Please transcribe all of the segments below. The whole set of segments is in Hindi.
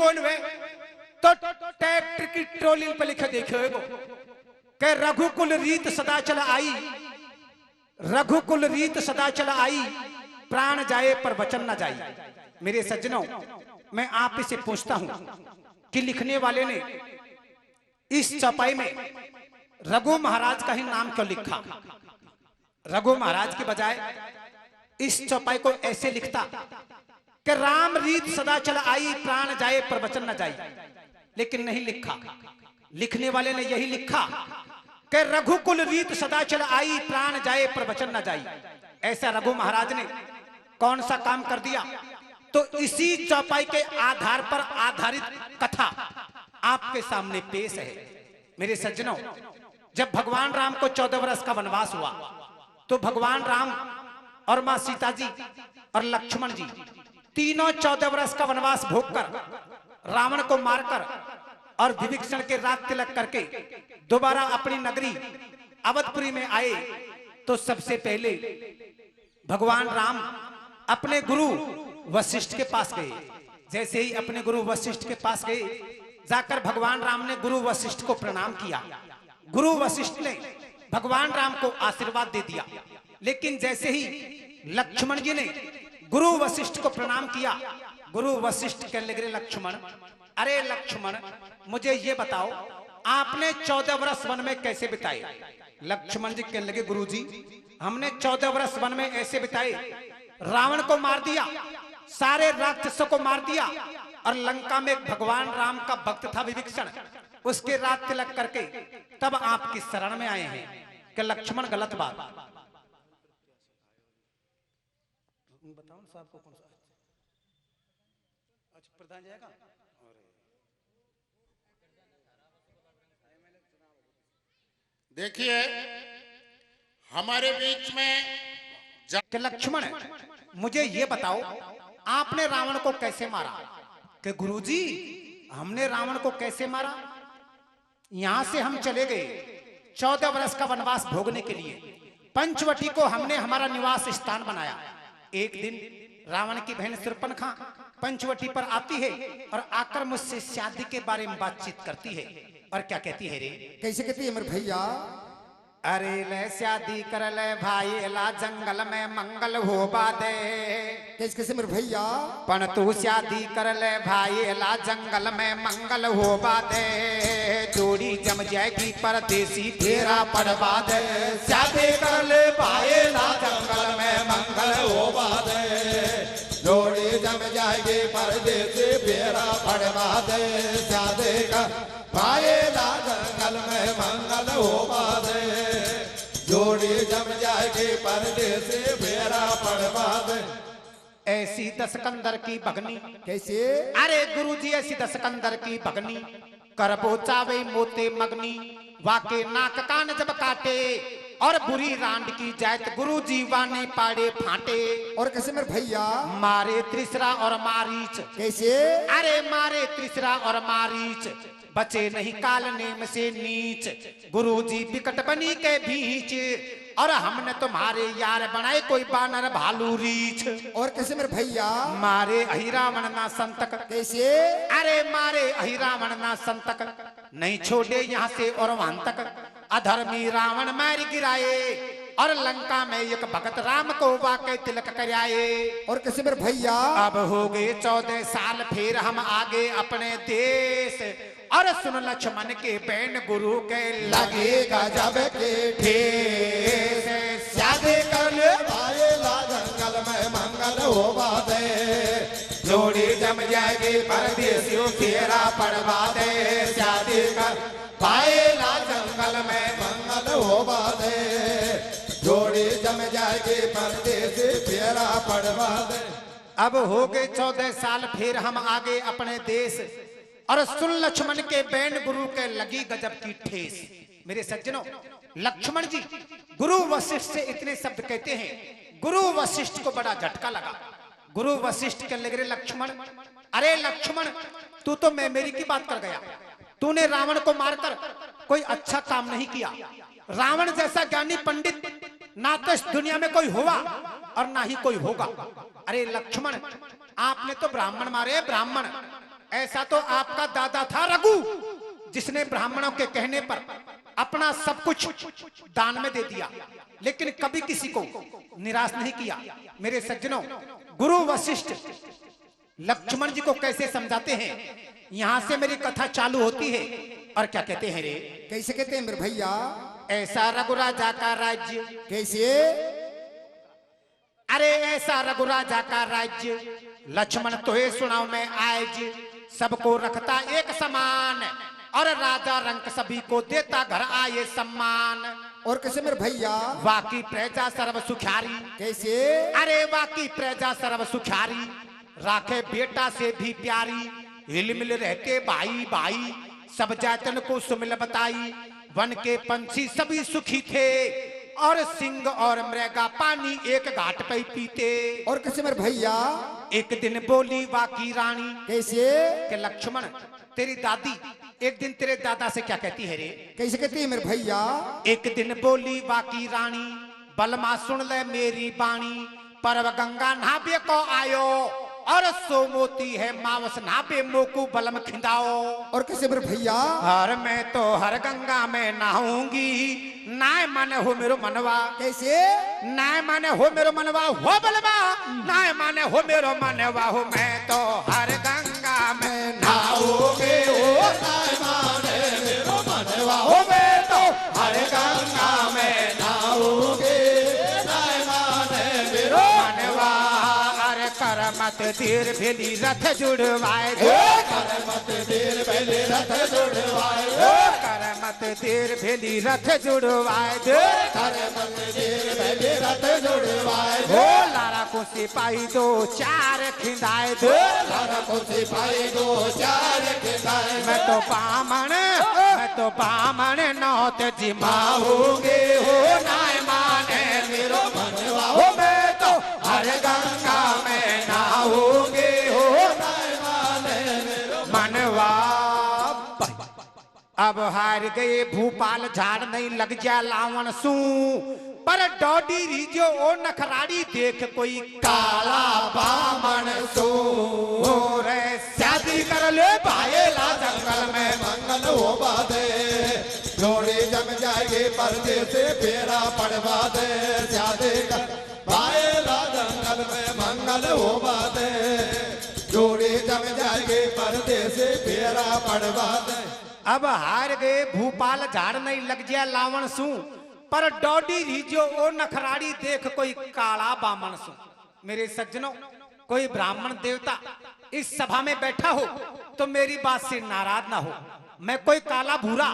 कौन वे? तो ट्रैक्टर की ट्रॉली पे लिखे देखो कि रघुकुल रीत सदा चल आई, रघुकुल रीत सदा चल आई, प्राण जाए पर वचन न जाए। मेरे सज्जनों, मैं आप से पूछता हूं कि लिखने वाले ने इस चौपाई में रघु महाराज का ही नाम क्यों लिखा? रघु महाराज के बजाय इस चौपाई को ऐसे लिखता कि राम रीत सदा चल आई, प्राण जाए पर वचन न जाए। लेकिन नहीं लिखा। लिखने वाले ने यही लिखा कि रघुकुल रीत सदा चल आई, प्राण जाए पर वचन न जाए। ऐसा रघु महाराज ने कौन सा काम कर दिया? तो इसी चौपाई के आधार पर आधारित कथा आपके सामने पेश है। मेरे सज्जनों, जब भगवान राम को 14 वर्ष का वनवास हुआ तो भगवान राम और मां सीता जी और लक्ष्मण जी तीनों 14 वर्ष का वनवास भोगकर रावण को मारकर और विभीषण के रात तिलक करके दोबारा अपनी नगरी अवधपुरी में आए। तो सबसे पहले भगवान राम अपने गुरु वशिष्ठ के पास गए। जैसे ही अपने गुरु वशिष्ठ के पास गए, जाकर भगवान राम ने गुरु वशिष्ठ को प्रणाम किया। गुरु वशिष्ठ ने भगवान राम को आशीर्वाद दे दिया। लेकिन जैसे ही लक्ष्मण जी ने गुरु वशिष्ठ को प्रणाम किया, गुरु वशिष्ठ कहने लगे, लक्ष्मण, अरे लक्ष्मण, मुझे ये बताओ आपने 14 वर्ष वन में कैसे बिताए? लक्ष्मण जी कहने लगे, गुरु जी, हमने 14 वर्ष वन में ऐसे बिताए, रावण को मार दिया, सारे राक्षसों को मार दिया, और लंका में भगवान राम का भक्त था विभीषण, उसके रात तिलक करके तब आपकी शरण में आए हैं। कि लक्ष्मण गलत बात। बताओ ना साहब को कौन सा? अच्छा, प्रधान जाएगा। देखिए, हमारे बीच में कि लक्ष्मण, मुझे ये बताओ आपने रावण को कैसे मारा? कि गुरुजी, हमने रावण को कैसे मारा? यहां से हम चले गए 14 वर्ष का वनवास भोगने के लिए। पंचवटी को हमने हमारा निवास स्थान बनाया। एक दिन रावण की बहन शूर्पणखा पंचवटी पर आती है और आकर मुझसे शादी के बारे में बातचीत करती है। और क्या कहती है रे? कैसे कहती है मेरे भैया? अरे ले शादी कर ले भाई, ला जंगल में मंगल हो बादे। कैसे कैसे मेरे भैया? पण तू शादी कर ले भाई, ला जंगल में मंगल हो बादे। जोड़ी जम जाएगी परदेसी फेरा पड़वा दे। शादी कर ले भाई, ला जंगल में मंगल हो बादे। जोड़ी जम जाएगी परदेसी फेरा पड़वा दे। शादी कर भाई, ला जंगल में मंगल हो बादे। जोड़ी जम जाएगी परदेसी फेरा पड़वा दे। ऐसी दशकंदर की भगनी। कैसे? अरे गुरुजी, ऐसी दशकंदर की भगनी, करबो चावे मोते मगनी। वाके नाक कान जब काटे और बुरी रांड की जायत, गुरुजी वाने पाड़े फाटे। और कैसे मेरे भैया? मारे त्रिसरा और मारीच। कैसे? अरे मारे त्रिसरा और मारीच, बचे नहीं काल नेम से नीच। गुरुजी विकट बनी के बीच, और हमने तुम्हारे यार बनाए कोई बानर भालू रीछ। और कैसे मेरे भैया? मारे अहि रावण ना संतक। कैसे? अरे मारे अहि रावण ना संतक, नहीं छोड़े यहाँ से और वहां तक। अधर्मी रावण मार गिराए, और लंका में एक भगत राम को वाकई तिलक कराए। और कैसे मेरे भैया? अब हो गए 14 साल, फिर हम आगे अपने देश। और सुन लक्ष्मण के बैन गुरु के लगेगा जब के ठेस। शादी कर ले भाई, ला जंगल में मंगल हो बादे। जोड़ी जम जाएगी परदेसियों फेरा पड़वा दे। शादी कर भाई, ला जंगल में मंगल हो बादे। जोड़ी जम जाएगी परदेसी फेरा पड़वा दे। अब हो गए 14 साल, फिर हम आगे अपने देश। और सुन लक्ष्मण के बैन गुरु के लगी गजब की ठेस। मेरे सज्जनों, लक्ष्मण जी गुरु वशिष्ठ से इतने शब्द कहते हैं, गुरु वशिष्ठ को बड़ा झटका लगा। गुरु वशिष्ठ के लग रहे, लक्ष्मण, अरे लक्ष्मण, तू तो मैं मेरी की बात कर गया। तूने रावण को मारकर कोई अच्छा काम नहीं किया। रावण जैसा ज्ञानी पंडित ना तो इस दुनिया में कोई हुआ और ना ही कोई होगा। अरे लक्ष्मण, आपने तो ब्राह्मण मारे, ब्राह्मण। ऐसा तो आपका दादा था रघु, जिसने ब्राह्मणों के कहने पर अपना सब कुछ दान में दे दिया, लेकिन कभी किसी को निराश नहीं किया। मेरे सज्जनों, गुरु वशिष्ठ लक्ष्मण जी को कैसे समझाते हैं, यहां से मेरी कथा चालू होती है। और क्या कहते हैं रे? कैसे कहते हैं मेरे भैया? ऐसा रघुराजा का राज्य, कैसे? अरे ऐसा रघुराजा का राज्य, लक्ष्मण तो ये सुनाओ मैं आज, सबको रखता एक समान, और राजा रंक सभी को देता घर आए सम्मान। और कैसे मेरे भैया? वाकी प्रजा सर्व सुखारी। कैसे? अरे वाकी प्रजा सर्व सुखारी, राखे बेटा से भी प्यारी, हिलमिल रहते भाई भाई, सब जातन को सुमिल बताई, वन के पंछी सभी सुखी थे, और सिंह और मृगा पानी एक घाट पे पीते। और कैसे मेरे भैया? एक दिन बोली वाकी रानी, कैसे? कि लक्ष्मण तेरी दादी एक दिन तेरे दादा से क्या कहती है रे? कैसे कहती है मेरे भैया? एक दिन बोली वाकी रानी, बलमा सुन ले मेरी बाणी, परव गंगा नहाबे को आयो, और सोमोती है मावस नहाबे मोकू बलम खिंदाओ। और कैसे मेरे भैया? हर मैं तो हर गंगा में नहाऊंगी, नाय माने हो मेरो मनवा। कैसे? नाय माने हो मेरो मनवा हो बलमा, नाय माने हो मेरो मनवा हो, मैं तो हर गंगा में नहाऊंगी, हो नाय माने मेरो मनवा हो, मैं तो हर गंगा में नहाऊंगी, नाय माने मेरो मनवा। अरे कर मत देर भेली रथ जुड़वाए दो, कर मत देर पहले रथ जुड़वाए, कर मत देर भेली रथ जुड़वाए दो, कर मत देर पहले रथ जुड़वाए, हो लारा को सिपाही दो चार खिंदाए दो, लारा को सिपाही दो चार खिंदाए, मैं तो बामण नौत जिमाऊंगे, हो नाय माने मेरो मनवा हो, मैं तो हर गंगा में नहाऊंगे, हो नाय माने मेरो मनवा। अब हार गए भूपाल, झाड़ नहीं लग जा लावण सू, पर डॉडी रीजो ओ नखराड़ी देख कोई काला बामण सो रे, शादी कर ले भाईला जंगल में मंगल हो बादे, जोड़ी जम जाएगी पर्दे से फेरा पड़वा दे, शादी कर भाईला जंगल में मंगल हो बादे, जोड़ी जम जाएगी पर्दे से फेरा पड़वा दे। अब हार गए भूपाल, झाड़ नहीं लग जा लावण सू, पर डॉडी रीजो ओ नखराड़ी देख कोई काला बामण सू। मेरे सज्जनों, कोई ब्राह्मण देवता इस सभा में बैठा हो तो मेरी बात से नाराज ना हो। मैं कोई काला भूरा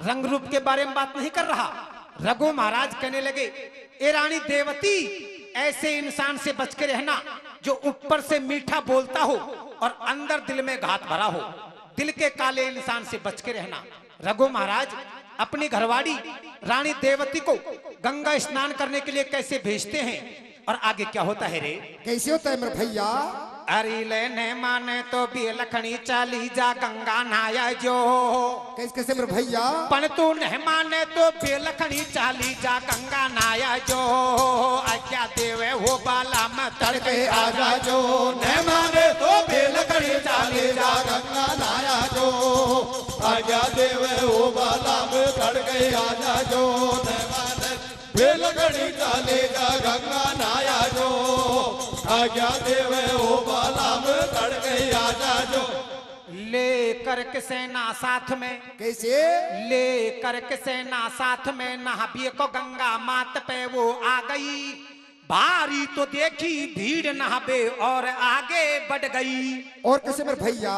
रंग रूप के बारे में बात नहीं कर रहा। रघु महाराज कहने लगे, ए रानी देवती, ऐसे इंसान से बच के रहना जो ऊपर से मीठा बोलता हो और अंदर दिल में घात भरा हो। दिल के काले इंसान से बच के रहना। रघु महाराज अपनी घरवाड़ी रानी देवती को गंगा स्नान करने के लिए कैसे भेजते हैं, और आगे क्या होता है रे? कैसे होता है मेरे भैया? अरे लेने माने तो बेलखनी चली जा गंगा नहाया जो, कैसे कैसे मेरे भैया? पण तू नहीं माने तो बेलखनी चली जा गंगा नहाया जो, आज्ञा देवे हो बाला में तड़के आजा जो, नहीं माने तो बेलखनी चली जा गंगा नहाया जो, आज्ञा देवे हो बाला में तड़के आजा जो, नहीं माने बेलखनी चली जा गंगा नहाया जो, आज्ञा देवे हो बाला में तड़के आजा जो। ले कर के सेना साथ में, कैसे? ले कर के सेना साथ में नहाबिए को गंगा मात पे वो आ गई, भारी तो देखी भीड़ नहाबे और आगे बढ़ गई। और कैसे मेरे भैया?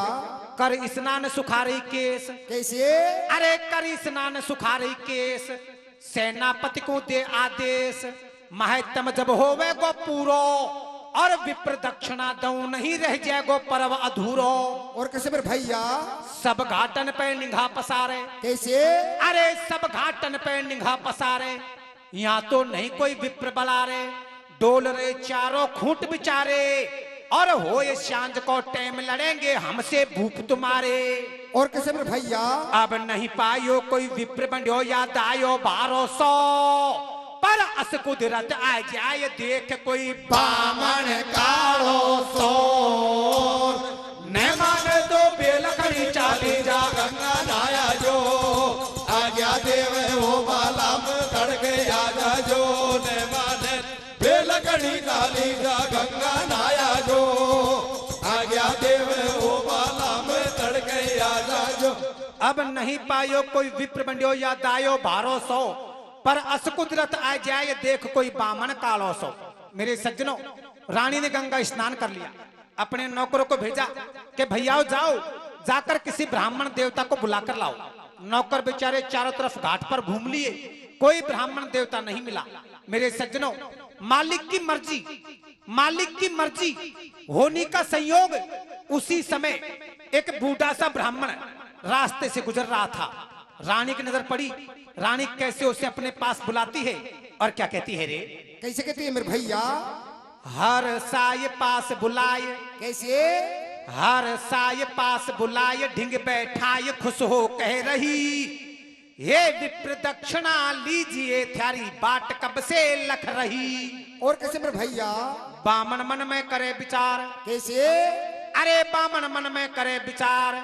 कर स्नान सुखारी केस, कैसे? अरे कर स्नान सुखारी केस, सेनापति को दे आदेश, महत्तम जब होवे गो पूरो, और विप्र दक्षिणा दो नहीं रह जाए गो पर्व अधूरो। और कैसे मेरे भैया? सब घाटन पे निगाह पसारे, कैसे? अरे सब घाटन पे निगाह पसारे, यहाँ तो नहीं कोई विप्र बलारे, डोल रहे चारों खूंट बिचारे, और हो ये सांझ को टाइम लड़ेंगे हमसे भूप तुम्हारे। और कैसे मेरे भैया? अब नहीं पायो कोई विप्र बंड्यो या दायो 1200, पर अस कुदरत आ जाए देख कोई बामण कालो सोर, न माने तो बेलखड़ी चाली जा गंगा नाया जो आज्ञा देवे हो बाला में तड़के आजा जो ने माने बेलकड़ी डाली जा गंगा नाया जो आज्ञा देवे हो बाला में तड़के आजा जो। अब नहीं पायो कोई विप्र बंडियो या दायो भारो सो पर अस कुदरत आ जाए देख कोई बामन कालो सो। मेरे सज्जनों, रानी ने गंगा स्नान कर लिया, अपने नौकरों को भेजा कि भैया जाओ जाकर किसी ब्राह्मण देवता को बुलाकर लाओ। नौकर बेचारे चारों तरफ घाट पर घूम लिए, कोई ब्राह्मण देवता नहीं मिला। मेरे सज्जनों, मालिक की मर्जी होने का संयोग। उसी समय एक बूढ़ा सा ब्राह्मण रास्ते से गुजर रहा था। रानी की नजर पड़ी, रानी कैसे उसे अपने पास बुलाती है और क्या कहती है रे? कैसे कहती है मेरे भैया? हर साय पास बुलाए, कैसे? हर साय पास बुलाए, ढिंग बैठाए खुश हो कह रही, ये विप्र दक्षिणा लीजिए थारी बाट कब से लख रही। और कैसे मेरे भैया? बामन मन में करे विचार। कैसे? अरे बामन मन में करे विचार,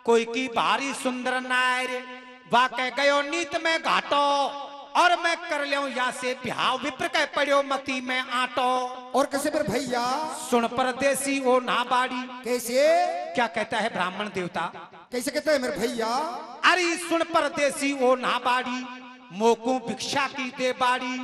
कोई की भारी सुंदर नायर वाकई गयो नीत में घाटो, और मैं कर लियो या से बिहाव विप्र कह पड़ो मती में आटो। और कैसे मेरे भैया? सुन परदेसी वो ना बाड़ी। कैसे? क्या कहता है ब्राह्मण देवता? कैसे कहता है मेरे भैया? अरे सुन परदेसी वो ना बाड़ी, मोकू भिक्षा की दे बाड़ी,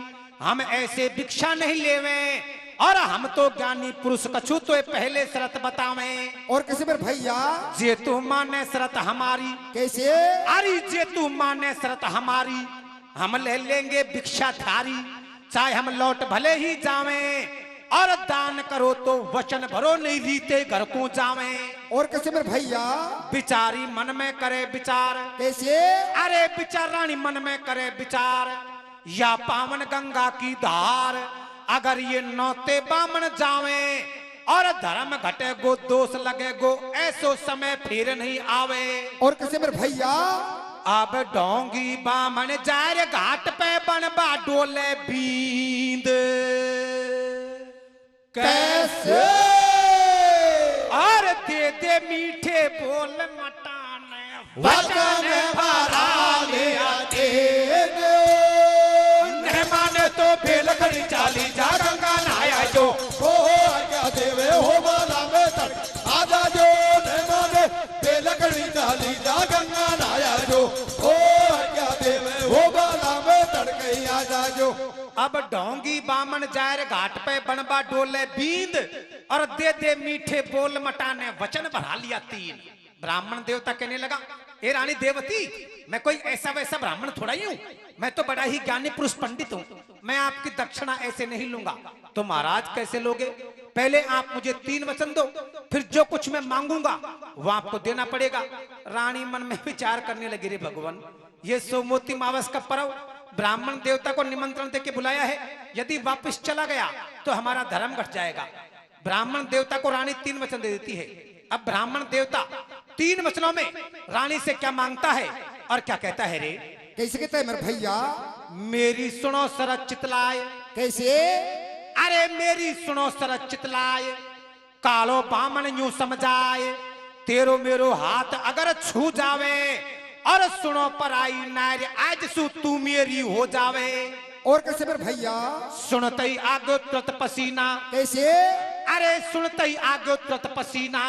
हम ऐसे भिक्षा नहीं लेवे, और हम तो ज्ञानी पुरुष कछु तो पहले शरत बतावे। और कैसे मेरे भैया? जे तू माने शरत हमारी। कैसे? अरे जे तू माने शरत हमारी, हम ले लेंगे भिक्षा थारी, चाहे हम लौट भले ही जावे, और दान करो तो वचन भरो नहीं रीते घर को जावे। और कैसे मेरे भैया? बिचारी मन में करे विचार। कैसे? अरे बिचार रानी मन में करे विचार, या पावन गंगा की धार, अगर ये नौते बामन जावे, और धर्म घटे गो दोष लगे गो, ऐसो समय फिर नहीं आवे। और कैसे मेरे भैया? अब डोंगी बामन जाए घाट पे बनबा डोले बींद। कैसे? और दे दे मीठे बोल मटाने वचन भरा लिया तेरे, माने तो बेलखड़ी चाली जा गंगा नहाया जो, हो आज्ञा देवे हो बाला में तड़के आजा जो ने माने बेलकड़ी डाली जा गंगा नाया जो, हो आज्ञा देवे हो बाला में तड़के आजा जो। अब डोंगी बामन जायर घाट पे बनबा डोले बींद, और दे दे मीठे बोल मटाने वचन बढ़ा लिया तीन। ब्राह्मण देवता कहने लगा, ए रानी देवती, मैं कोई ऐसा वैसा ब्राह्मण थोड़ा ही हूं, मैं तो बड़ा ही ज्ञानी पुरुष पंडित हूं, मैं आपकी दक्षिणा ऐसे नहीं लूंगा। तो महाराज कैसे लोगे? पहले आप मुझे 3 वचन दो, फिर जो कुछ मैं मांगूंगा वो आपको देना पड़ेगा। रानी मन में विचार करने लगी, रे भगवान, ये सोमवती मावस का पर्व ब्राह्मण देवता को निमंत्रण देके बुलाया है, यदि वापस चला गया तो हमारा धर्म घट जाएगा। ब्राह्मण देवता को रानी 3 वचन दे देती है। अब ब्राह्मण देवता 3 वचनों में रानी से क्या मांगता है और क्या कहता है रे? कैसे कहता है मेरे भैया? मेरी सुनो सरच चितलाए। कैसे? अरे मेरी सुनो सरच चितलाए, कालो बामन यूं समझाए, तेरो मेरो हाथ अगर छू जावे, और सुनो पर आई नार आज सु तू मेरी हो जावे। और कैसे मेरे भैया? सुनते ही आगे तुरंत पसीना। कैसे? अरे सुनते ही आगे तुरंत पसीना,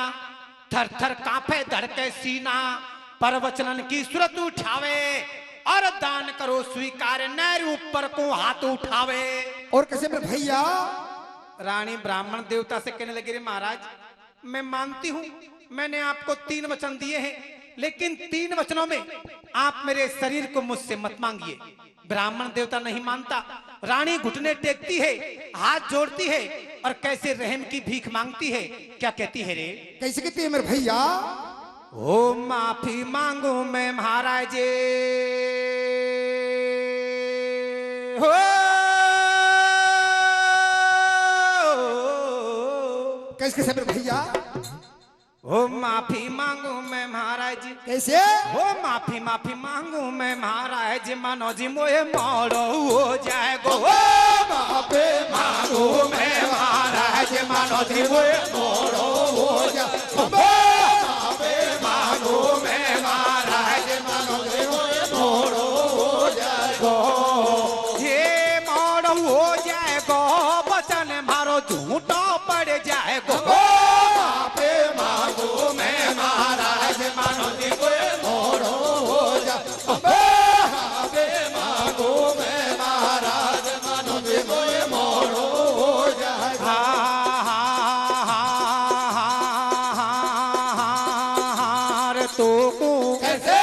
थर थर कांपे धड़के सीना, पर वचनन की सूरत उठावे, और दान करो स्वीकार नैर ऊपर को हाथ उठावे। और कैसे मेरे भैया? रानी ब्राह्मण देवता से कहने लगी, रे महाराज, मैं मानती हूं मैंने आपको 3 वचन दिए हैं, लेकिन 3 वचनों में आप मेरे शरीर को मुझसे मत मांगिए। ब्राह्मण देवता नहीं मानता। रानी घुटने टेकती है, हाथ जोड़ती है, और कैसे रहम की भीख मांगती है। क्या कहती है रे? कैसे कहती है मेरे भैया? ओ माफी मांगू मैं महाराज, हो कैसे मेरे भैया? हो माफी मांगू मैं महाराज। कैसे? हो माफी मांगू मैं महाराज, मानो जी मोहे मोड़ो हो जाएगो। हो माफी मांगू मैं महाराज, मानो जी मोहे मोड़ो हो जाएगो। तो को कैसे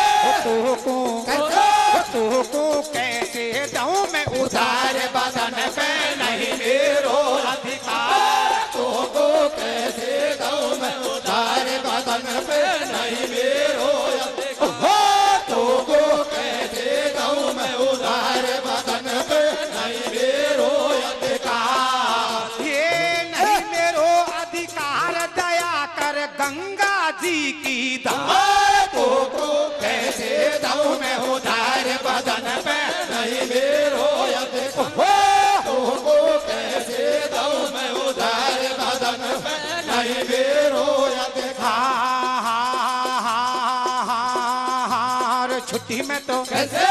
तो को कैसे तो को कैसे दूं मैं उधार बदन पे नहीं मेरो अधिकार तो को कैसे दऊं मैं उधार बदन पे नहीं मेरो हो तो को कैसे दऊं मैं उधार बदन पे नहीं मेरो अधिकार ये नहीं मेरो अधिकार दया कर गंगा जी की धार तो को कैसे दऊं मैं उधार बदन पे नहीं मेरो अधिकार तो को कैसे दऊं मैं उधार बदन पे नहीं मेरो हार छुट्टी में तो कैसे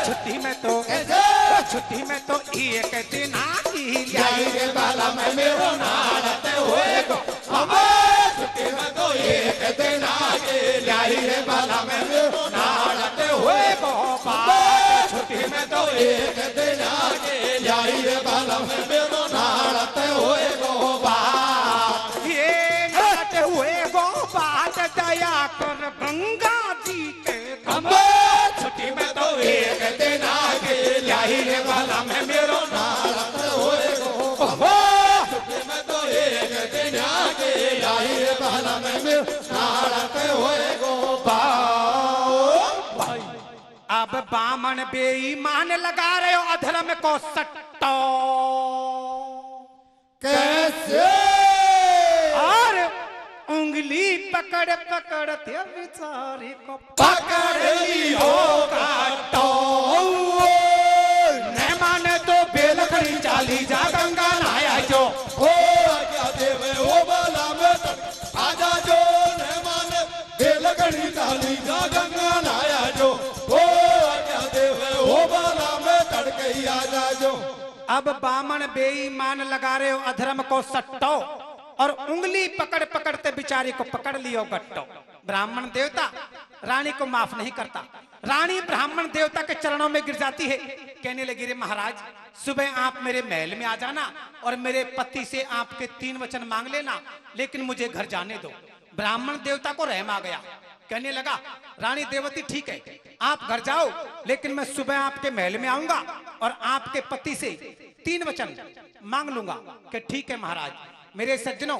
छुट्टी में तो कैसे छुट्टी में तो एक दिन आती जाई रे बाला में मेरो नाड़ते हुए को छुट्टी में तो एक दिन आगे जाई रे बाला में मेरो नाड़ते हुए को छुट्टी में तो एक दिन आगे जाई रे बाला में मेरो नाड़ते हुए को ये नाटे हुए गो बात दया कर गंगा जी के छुट्टी में तो एक दिन आगे जाई रे बाला में मेरो नाड़ते हुए को छुट्टी में तो एक दिन आगे जाई रे बाला में मेरो नाड़ते हुए को अब बामन बेईमान लगा रहे हो अधर्म को सट्टो कैसे और उंगली पकड़ पकड़ते बेचारे को पकड़ लियो काटो न माने तो बेलखड़ी चाली जा गंगा नहाया जो ओ क्या देवे ओ बाला में आजा जो न माने बेलगड़ी डाली जा गंगा नाया जो ओ क्या देवे ओ बाला में तड़के आजा जो अब बामन बेईमान लगा रहे हो अधर्म को सट्टो और उंगली पकड़ पकड़ते बिचारी को पकड़ लियो गट्टो। ब्राह्मण देवता रानी को माफ नहीं करता। रानी ब्राह्मण देवता के चरणों में गिर जाती है, कहने लगी रे महाराज सुबह आप मेरे महल में आ जाना और मेरे पति से आपके 3 वचन मांग लेना, लेकिन मुझे घर जाने दो। ब्राह्मण देवता को रहम आ गया, कहने लगा रानी देवती ठीक है आप घर जाओ, लेकिन मैं सुबह आपके महल में आऊंगा और आपके पति से 3 वचन मांग लूंगा। कि ठीक है महाराज। मेरे सज्जनों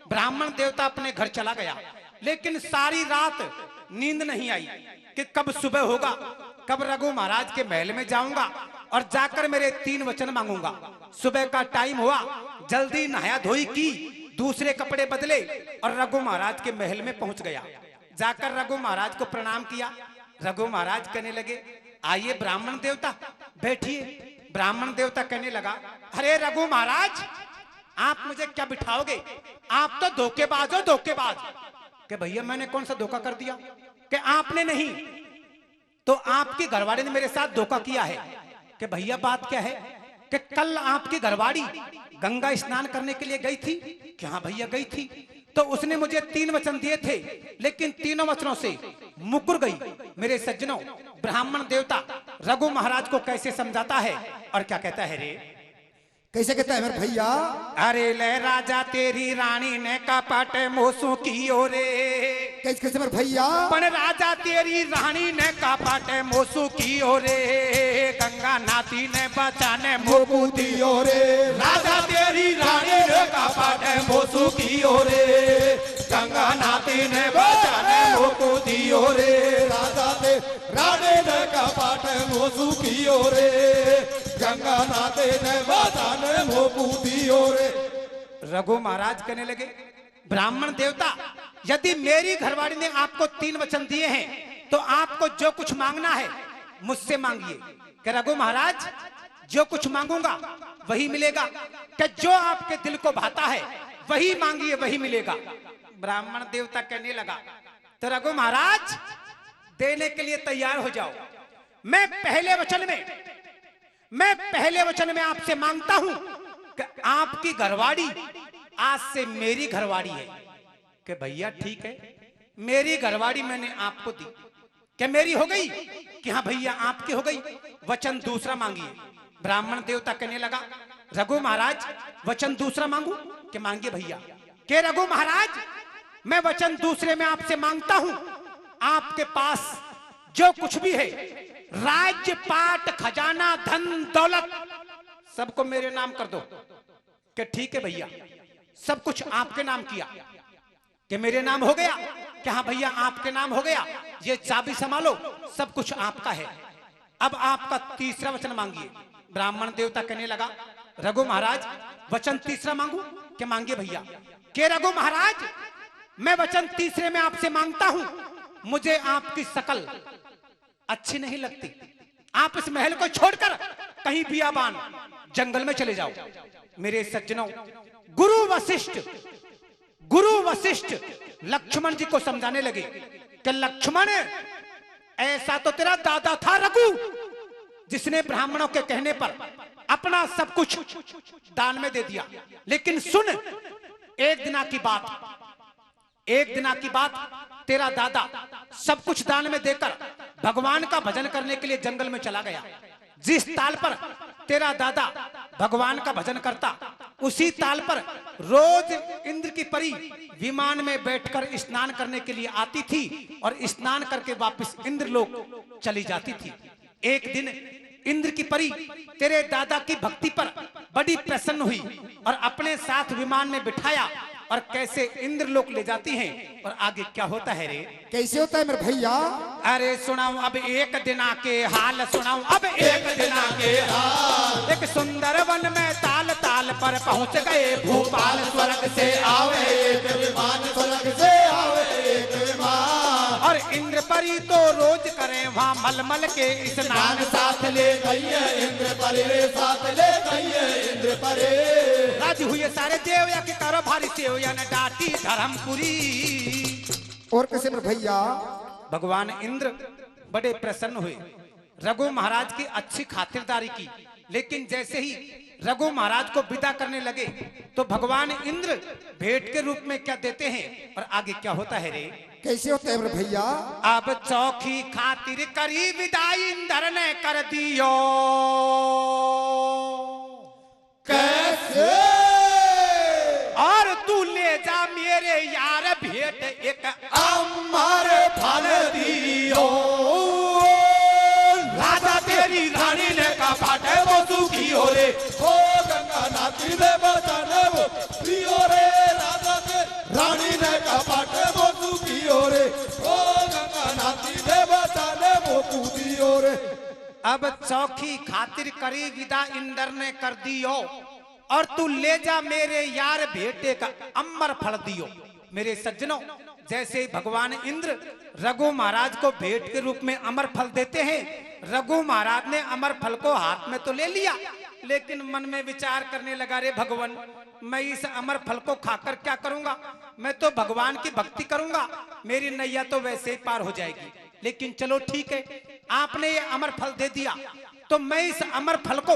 ब्राह्मण देवता अपने घर चला गया, लेकिन सारी रात नींद नहीं आई कि कब सुबह होगा, कब रघु महाराज के महल में जाऊंगा और जाकर मेरे 3 वचन मांगूंगा। सुबह का टाइम हुआ, जल्दी नहाया धोई की, दूसरे कपड़े बदले और रघु महाराज के महल में पहुंच गया। जाकर रघु महाराज को प्रणाम किया। रघु महाराज कहने लगे आइए ब्राह्मण देवता बैठिए। ब्राह्मण देवता कहने लगा अरे रघु महाराज आप मुझे क्या बिठाओगे, आप तो धोखेबाज हो धोखेबाज। कि भैया मैंने कौन सा धोखा कर दिया? कि आपने नहीं तो आपकी घरवाड़ी ने मेरे साथ धोखा किया है। कि भैया बात क्या है? कि कल आपकी घरवाड़ी गंगा स्नान करने के लिए गई थी। कि हाँ भैया गई थी, तो उसने मुझे 3 वचन दिए थे, लेकिन तीनों वचनों से मुकर गई। मेरे सज्जनों ब्राह्मण देवता रघु महाराज को कैसे समझाता है और क्या कहता है रे? कैसे कहता है मेरे भैया? अरे ले राजा तेरी रानी ने कपट मोसू कियो रे। कैसे कैसे मेरे भैया? पण राजा तेरी रानी ने कपट मोसू कियो रे, गंगा नाती ने बचाने मोकू दियो रे। राजा तेरी रानी ने कपट मोसू कियो रे, गंगा नाती ने बचाने मोकू दियो रे। राजा ते रानी ने कपट मोसू कियो रे, गंगा नाते ने बचाने मोकू दियो रे। रघु महाराज कहने लगे ब्राह्मण देवता यदि मेरी घरवाड़ी ने आपको 3 वचन दिए हैं तो आपको जो कुछ मांगना है मुझसे मांगिए। कि रघु महाराज जो कुछ मांगूंगा वही मिलेगा, कि जो आपके दिल को भाता है वही मांगिए वही मिलेगा। ब्राह्मण देवता कहने लगा तो रघु महाराज देने के लिए तैयार हो जाओ। मैं पहले वचन में आपसे मांगता हूं कि आपकी घरवाड़ी आज से मेरी घरवाड़ी है। कि भैया ठीक है मेरी घरवाड़ी मैंने आपको दी, क्या मेरी हो गई? कि हाँ भैया आपकी हो गई, वचन दूसरा मांगिए। ब्राह्मण देवता कहने लगा रघु महाराज वचन दूसरा मांगू? कि मांगिए भैया। कि रघु महाराज मैं वचन दूसरे में आपसे मांगता हूं, आपके पास जो कुछ भी है, राज्य पाट खजाना धन दौलत, सबको मेरे नाम कर दो। कि ठीक है भैया, सब कुछ आपके नाम किया। कि मेरे नाम हो गया? कि हाँ भैया आपके नाम हो गया, ये चाबी संभालो, सब कुछ आपका है। अब आपका तीसरा वचन मांगिए। ब्राह्मण देवता कहने लगा, रघु महाराज वचन तीसरा मांगू? कि मांगिए भैया। के रघु महाराज, मैं वचन तीसरे में आपसे मांगता हूं, मुझे आपकी शकल अच्छी नहीं लगती। आप इस महल को छोड़कर कहीं बियाबान जंगल में चले जाओ। मेरे सज्जनों, गुरु वशिष्ठ लक्ष्मण जी को समझाने लगे कि लक्ष्मण, ऐसा तो तेरा दादा था रघु, जिसने ब्राह्मणों के कहने पर अपना सब कुछ दान में दे दिया। लेकिन सुन, एक दिना की बात, तेरा दादा सब कुछ दान में देकर भगवान का भजन करने के लिए जंगल में चला गया। जिस ताल पर तेरा दादा भगवान का भजन करता, उसी ताल पर रोज इंद्र की परी विमान में बैठकर स्नान करने के लिए आती थी और स्नान करके वापस इंद्रलोक चली जाती थी। एक दिन इंद्र की परी तेरे दादा की भक्ति पर बड़ी प्रसन्न हुई और अपने साथ विमान में बिठाया और कैसे इंद्रलोक ले जाती हैं। और आगे क्या होता है रे? कैसे होता है मेरे भैया? अरे सुनाऊं अब एक दिना के हाल, सुनाऊं अब एक दिना के हाल। एक सुंदर वन में ताल ताल पर पहुंच गए भूपाल, स्वर्ग से आवे एक विमान, स्वर्ग से आवे एक विमान। और इंद्र परी तो रोज करे वहाँ मलमल के स्नान, साथ ले गई है इंद्र परी, साथ ले गई है इंद्र परी। राजी हुए सारे देवया के करो भारी सेवया ने डाटी धर्मपुरी। और कैसे मेरे भैया? भगवान इंद्र बड़े प्रसन्न हुए, रघु महाराज की अच्छी खातिरदारी की। लेकिन जैसे ही रघु महाराज को विदा करने लगे तो भगवान इंद्र भेंट के रूप में क्या देते हैं? और आगे क्या होता है रे? कैसे होता है मेरे भैया? अब चौखी खातिर करी विदाई इंद्र ने कर दियो। कैसे? और तू ले जा मेरे यार भेंट एक अमर फल दियो। राजा तेरी रानी ने का बाटे वो सुखी हो रे। ओ गंगा नाती ने बचाने वो दियो रे, राजा तेरी रानी ने का बाटे वो सुखी हो रे। ओ गंगा नाती ने बचाने वो दियो रे। अब चौखी खातिर करी विदा इंद्र ने कर दियो, और तू ले जा मेरे यार बेटे का अमर फल दियो। मेरे सज्जनों, जैसे भगवान इंद्र रघु महाराज को भेंट के रूप में अमर फल देते हैं, रघु महाराज ने अमर फल को हाथ में तो ले लिया, लेकिन मन में विचार करने लगा, रे भगवान, मैं इस अमर फल को खाकर क्या करूंगा? मैं तो भगवान की भक्ति करूंगा, मेरी नैया तो वैसे ही पार हो जाएगी। लेकिन चलो ठीक है, आपने ये अमर फल दे दिया तो मैं इस अमर फल को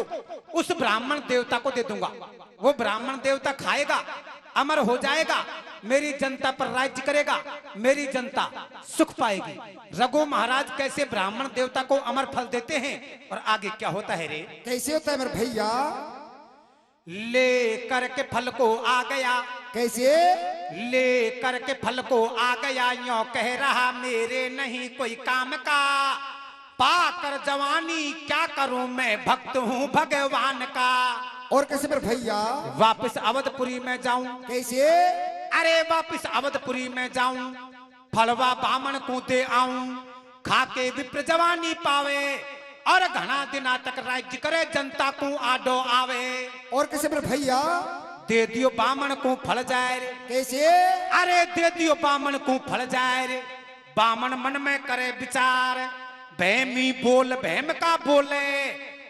उस ब्राह्मण देवता को दे दूंगा। वो ब्राह्मण देवता खाएगा, अमर हो जाएगा, मेरी जनता पर राज्य करेगा, मेरी जनता सुख पाएगी। रघु महाराज कैसे ब्राह्मण देवता को अमर फल देते हैं, और आगे क्या होता है रे? कैसे होता है मेरे भैया? ले करके फल को आ गया। कैसे? ले करके फल को आ गया, यो कह रहा मेरे नहीं कोई काम का, पाकर जवानी क्या करूं मैं भक्त हूं भगवान का। और कैसे मेरे भैया? वापिस अवधपुरी में जाऊं। कैसे? अरे वापिस अवधपुरी में जाऊं, फलवा बामन को दे आऊं, खाके विप्र जवानी पावे, और घना दिना तक राज्य करे जनता को आडो आवे। और कैसे मेरे भैया? दे दियो बामन को फल जाए रे। कैसे? अरे दे दियो बामन को फल जाए रे। बामन मन में करे विचार, बहमी बोल बहम का बोले,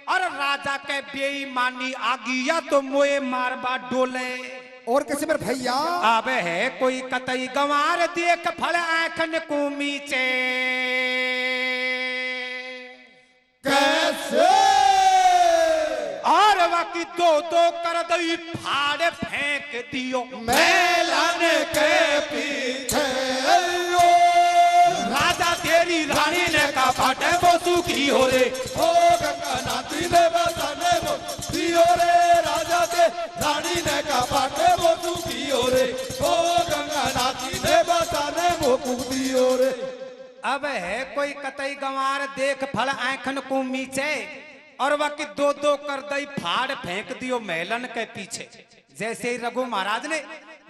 और राजा के बेईमानी आगिया तो मोए मारबा डोले। और कैसे मेरे भैया? अब है कोई कतई गंवार, देख फल आंखन को मीचे। कैसे? और बाकी दो दो कर दई फाड़ फेंक दियो मैलन के पीछे। राजा तेरी रानी ने का बाटे वो सुखी हो रे। ओ गंगा नाती ने बसाने वो दियो रे, राजा ते रानी ने का बाटे वो सुखी हो रे। ओ गंगा नाती ने बसाने वो दियो रे। अब है कोई कतई गंवार देख फल आंखन को मीचे और वह की दो दो कर दई फाड़ फेंक दियो महलन के पीछे। जैसे ही रघु महाराज ने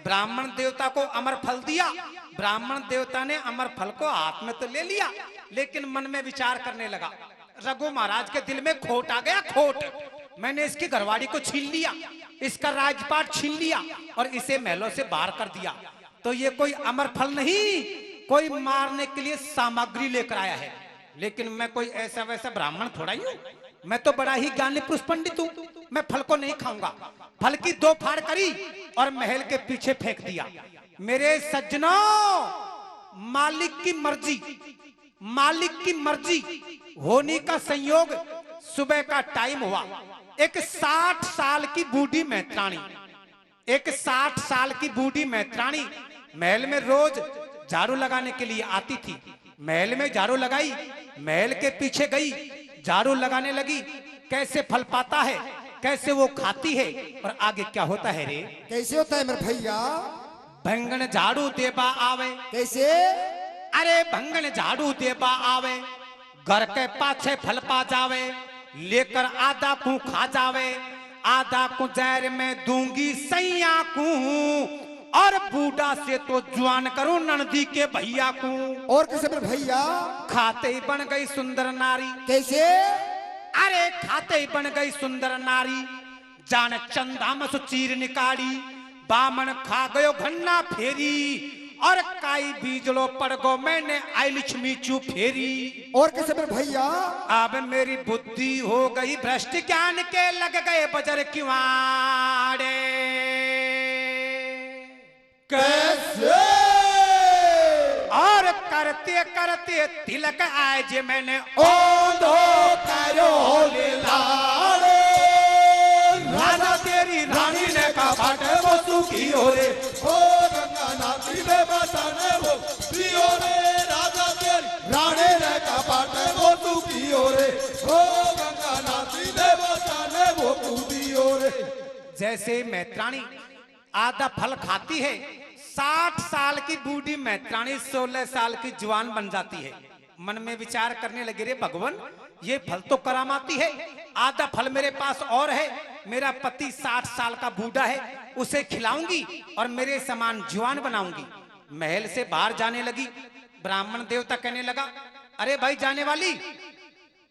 ब्राह्मण देवता को अमर फल दिया, ब्राह्मण देवता ने अमर फल को हाथ में तो ले लिया, लेकिन मन में विचार करने लगा। रघु महाराज के दिल में खोट आ गया, खोट। मैंने इसकी घरवाड़ी को छीन लिया, इसका राजपाट छीन लिया और इसे महलों से बाहर कर दिया, तो ये कोई अमर फल नहीं, कोई मारने के लिए सामग्री लेकर आया है। लेकिन मैं कोई ऐसा वैसा ब्राह्मण थोड़ा ही हूं, मैं तो बड़ा ही ज्ञानी पुरुष पंडित हूं, मैं फल को नहीं खाऊंगा। फल की दो फाड़ करी और महल के पीछे फेंक दिया। मेरे सज्जनों, मालिक की मर्जी, मालिक की मर्जी होने का संयोग, सुबह का टाइम हुआ। एक 60 साल की बूढ़ी मैत्राणी, एक 60 साल की बूढ़ी मैत्राणी महल में रोज झाड़ू लगाने के लिए आती थी। महल में झाड़ू लगाई, महल के पीछे गई, झाड़ू लगाने लगी। कैसे फल पाता है, कैसे वो खाती है और आगे क्या होता है रे? कैसे होता है मेरे भैया? भंगन झाड़ू देबा आवे। कैसे? अरे भंगन झाड़ू देबा आवे, घर के पाछे फल पा जावे, लेकर आधा को खा जावे, आधा को जहर में दूंगी सैया को, और बूढ़ा से तो जवान करूं नंदी के भैया को। और कैसे मेरे भैया? खाते ही बन गई सुंदर नारी। कैसे? अरे खाते ही बन गई सुंदर नारी, जान चंदा में चीर निकाली, बामन खा गयो घन्ना फेरी, और काई बीजलो पड़ गो मैंने आई लक्ष्मी चू फेरी। और कैसे मेरे भैया? अब मेरी बुद्धि हो गई भ्रष्ट, ज्ञान के लग गए बजर किवाड़े। कैसे? और करते करते तिलक आए जे मैंने ओंधो करो लाड़े, राजा तेरी रानी ने कहा बाटे वो सुखी हो रे। ओ गंगा नाती में बसाने वो पियो रे, राजा तेरी रानी ने कहा बाटे वो तू पियो रे, ओ गंगा नाती में बसाने वो तू पियो रे। जैसे मैत्राणी आधा फल खाती है, 60 साल की बूढ़ी मैत्राणी 16 साल की जवान बन जाती है। मन में विचार करने लगे, रे भगवान, ये फल तो करामाती है, आधा फल मेरे पास और है, मेरा पति 60 साल का बूढ़ा है, उसे खिलाऊंगी और मेरे समान जवान बनाऊंगी। महल से बाहर जाने लगी। ब्राह्मण देवता कहने लगा, अरे भाई जाने वाली,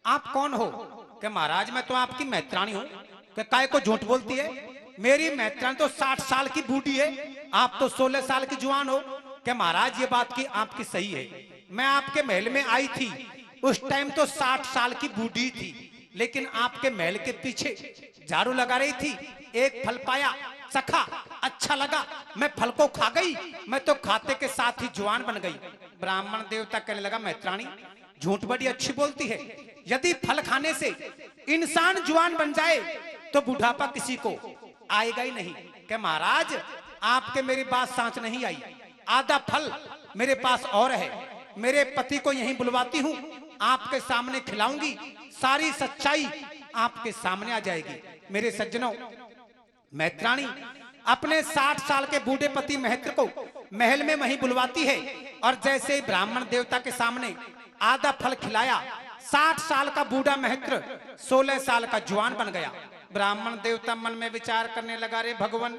आप कौन हो? कि महाराज मैं तो आपकी मैत्राणी हूं। कि काय को झूठ बोलती है? मेरी मैत्राणी तो 60 साल की बूढ़ी है, आप तो 16 साल की जवान हो। कि महाराज ये बात की आपकी सही है, मैं आपके महल में आई थी, उस टाइम तो 60 साल की बूढ़ी थी, लेकिन आपके महल के पीछे झाड़ू लगा रही थी, एक फल पाया, चखा, अच्छा लगा, मैं फल को खा गई, मैं तो खाते के साथ ही जवान बन गई। ब्राह्मण देवता कहने लगा, मैत्राणी झूठ बड़ी अच्छी बोलती है, यदि फल खाने से इंसान जवान बन जाए तो बुढ़ापा किसी को आएगा ही नहीं। कि महाराज आपके मेरी बात सांच नहीं आई, आधा फल मेरे पास और है, मेरे पति को यहीं बुलवाती हूँ, आपके सामने खिलाऊंगी, सारी सच्चाई आपके सामने आ जाएगी। मेरे सज्जनों, मैत्राणी अपने 60 साल के बूढ़े पति महत्र को महल में वहीं बुलवाती है, और जैसे ही ब्राह्मण देवता के सामने आधा फल खिलाया, 60 साल का बूढ़ा महत्र 16 साल का जवान बन गया। ब्राह्मण देवता मन में विचार करने लगा, रे भगवान,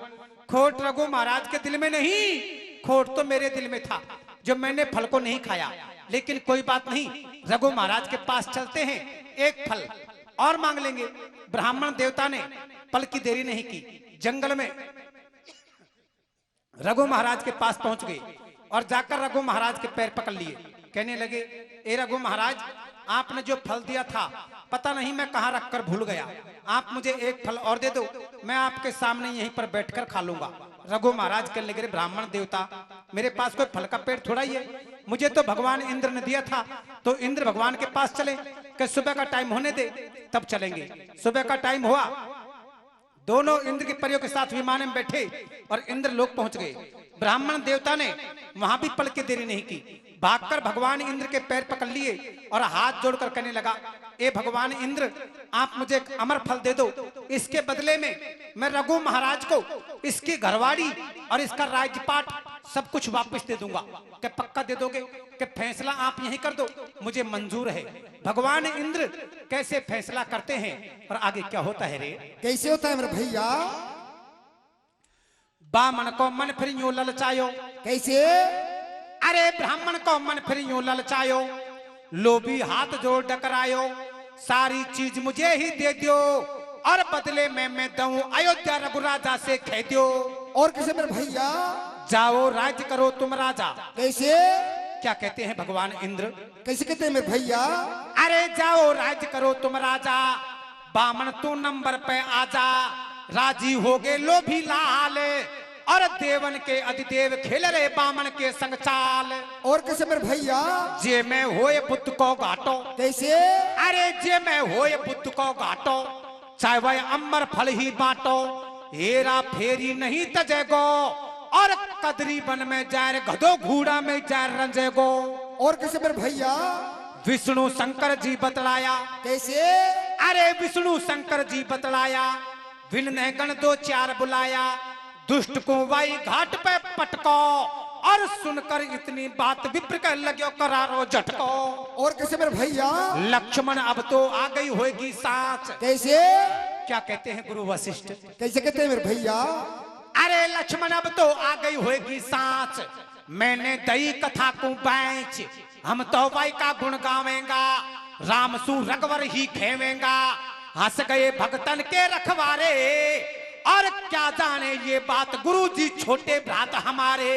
खोट रघु महाराज के दिल में नहीं, खोट तो मेरे दिल में था जो मैंने फल को नहीं खाया। लेकिन कोई बात नहीं, रघु महाराज के पास चलते हैं, एक फल और मांग लेंगे। ब्राह्मण देवता ने पल की देरी नहीं की, जंगल में रघु महाराज के पास पहुंच गए और जाकर रघु महाराज के पैर पकड़ लिए। कहने लगे, ए रघु महाराज, आपने जो फल दिया था पता नहीं मैं कहां रखकर भूल गया, आप मुझे एक फल और दे दो, मैं आपके सामने यहीं पर बैठकर खा लूंगा। रघु महाराज कहने लगे, ब्राह्मण देवता, मेरे पास कोई फल का पेड़ थोड़ा ही है, मुझे तो भगवान इंद्र ने दिया था, तो इंद्र भगवान के पास चले कि सुबह का टाइम होने दे तब चलेंगे। सुबह का टाइम हुआ, दोनों इंद्र के परियों के साथ विमान में बैठे और इंद्र लोक पहुंच गए। ब्राह्मण देवता ने वहां भी पल की देरी नहीं की, भागकर भगवान इंद्र के पैर पकड़ लिए और हाथ जोड़कर कहने लगा, ए भगवान इंद्र, आप मुझे एक अमर फल दे दो, इसके बदले में मैं रघु महाराज को इसकी घरवाड़ी और इसका राजपाट सब कुछ वापस दे दूंगा। क्या पक्का दे दोगे? कि फैसला आप यही कर दो, मुझे मंजूर है। भगवान इंद्र कैसे फैसला करते हैं और आगे क्या होता है रे? कैसे होता है मेरे भैया? बामन को मन फिर यूं ललचायो। कैसे? अरे ब्राह्मण को मन फिर यूं ललचायो, लोभी हाथ जोड़ डकरायो, सारी चीज मुझे ही दे दो और बदले में मैं दूं अयोध्या रघुराजा से कह दो। और कैसे मेरे भैया? जाओ राज्य करो तुम राजा। कैसे? क्या कहते हैं भगवान इंद्र? कैसे कहते हैं मेरे भैया? अरे जाओ राज्य करो तुम राजा, बामन तू नंबर पे आजा, राजी हो गए लोभी लाल और देवन के अधिदेव खेल रे बामन के संग चाल। और कैसे मेरे भैया? जे मैं होए बुद्ध को घाटो। कैसे? अरे जे मैं होए बुद्ध को घाटो, चाहे वह अमर फल ही बांटो, हेरा फेरी नहीं तजेगो और कदरी बन में जाए गधो घूड़ा में जाए रंजेगो। और कैसे मेरे भैया? विष्णु शंकर जी बतलाया। कैसे? अरे विष्णु शंकर जी बतलाया, विन ने गण दो चार बुलाया, दुष्ट को वाई घाट पे पटको और सुनकर इतनी बात विप्र कर लगे करारो झटको। और कैसे मेरे भैया? लक्ष्मण अब तो आ गई होगी साथ। कैसे? क्या कहते हैं गुरु वशिष्ठ? कैसे कहते हैं मेरे भैया? अरे लक्ष्मण अब तो आ गई होगी साथ, मैंने दई कथा को बेच, हम तो भाई का गुण गावेंगा, राम सु रघुवर ही खेवेंगा, हंस गए भगतन के रखवारे और क्या जाने ये बात गुरु जी छोटे भ्रात हमारे।